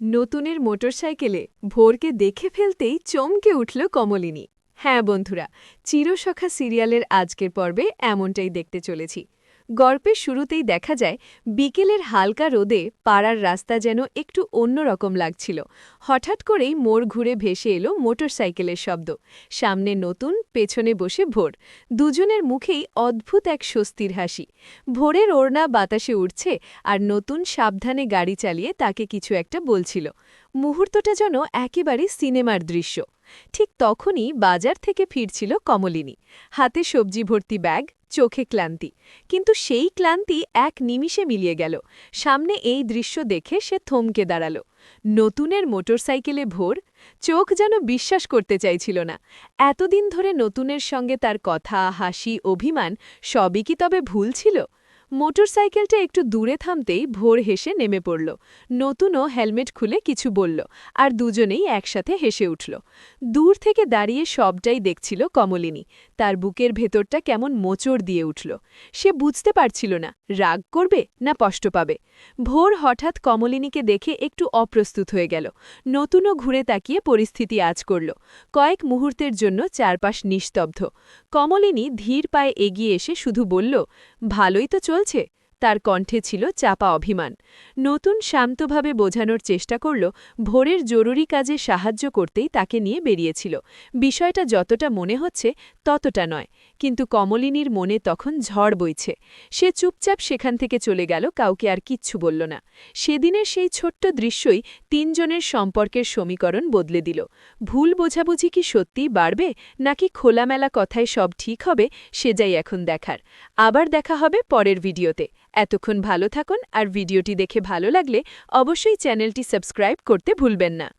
নতুনের মোটরসাইকেলে ভোরকে দেখে ফেলতেই চমকে উঠল কমলিনী। হ্যাঁ বন্ধুরা, চিরসখা সিরিয়ালের আজকের পর্বে এমনটাই দেখতে চলেছি। গল্পের শুরুতেই দেখা যায় বিকেলের হালকা রোদে পাড়ার রাস্তা যেন একটু অন্যরকম লাগছিল। হঠাৎ করেই মোড় ঘুরে ভেসে এলো মোটরসাইকেলের শব্দ। সামনে নতুন, পেছনে বসে ভোর। দুজনের মুখেই অদ্ভুত এক স্বস্তির হাসি। ভোরের ওড়না বাতাসে উঠছে আর নতুন সাবধানে গাড়ি চালিয়ে তাকে কিছু একটা বলছিল। মুহূর্তটা যেন একেবারে সিনেমার দৃশ্য। ঠিক তখনই বাজার থেকে ফিরছিল কমলিনী। হাতে সবজি ভর্তি ব্যাগ, চোখে ক্লান্তি। কিন্তু সেই ক্লান্তি এক নিমিষে মিলিয়ে গেল। সামনে এই দৃশ্য দেখে সে থমকে দাঁড়াল। নতুনের মোটরসাইকেলে ভোর। চোখ যেন বিশ্বাস করতে চাইছিল না। এতদিন ধরে নতুনের সঙ্গে তার কথা, হাসি, অভিমান সবই কি তবে ভুল ছিল? মোটরসাইকেলটা একটু দূরে থামতেই ভোর হেসে নেমে পড়ল। নতুনও হেলমেট খুলে কিছু বলল, আর দুজনেই একসাথে হেসে উঠল। দূর থেকে দাঁড়িয়ে সবটাই দেখছিল কমলিনী। তার বুকের ভেতরটা কেমন মোচড় দিয়ে উঠল। সে বুঝতে পারছিল না রাগ করবে না কষ্ট পাবে। ভোর হঠাৎ কমলিনীকে দেখে একটু অপ্রস্তুত হয়ে গেল। নতুনও ঘুরে তাকিয়ে পরিস্থিতি আঁচ করল। কয়েক মুহূর্তের জন্য চারপাশ নিস্তব্ধ। কমলিনী ধীর পায়ে এগিয়ে এসে শুধু বলল, ভালোই তো চলছে। তার কণ্ঠে ছিল চাপা অভিমান। নতুন শান্তভাবে বোঝানোর চেষ্টা করল ভোরের জরুরি কাজে সাহায্য করতেই তাকে নিয়ে বেরিয়েছিল। বিষয়টা যতটা মনে হচ্ছে ততটা নয়। কিন্তু কমলিনীর মনে তখন ঝড় বইছে। সে চুপচাপ সেখান থেকে চলে গেল, কাউকে আর কিচ্ছু বলল না। সেদিনের সেই ছোট্ট দৃশ্যই তিনজনের সম্পর্কের সমীকরণ বদলে দিল। ভুল বোঝাবুঝি কি সত্যিই বাড়বে, নাকি খোলামেলা কথায় সব ঠিক হবে, সেটাই এখন দেখার। আবার দেখা হবে পরের ভিডিওতে। এতক্ষণ ভালো থাকুন, আর ভিডিওটি দেখে ভালো লাগলে অবশ্যই চ্যানেলটি সাবস্ক্রাইব করতে ভুলবেন না।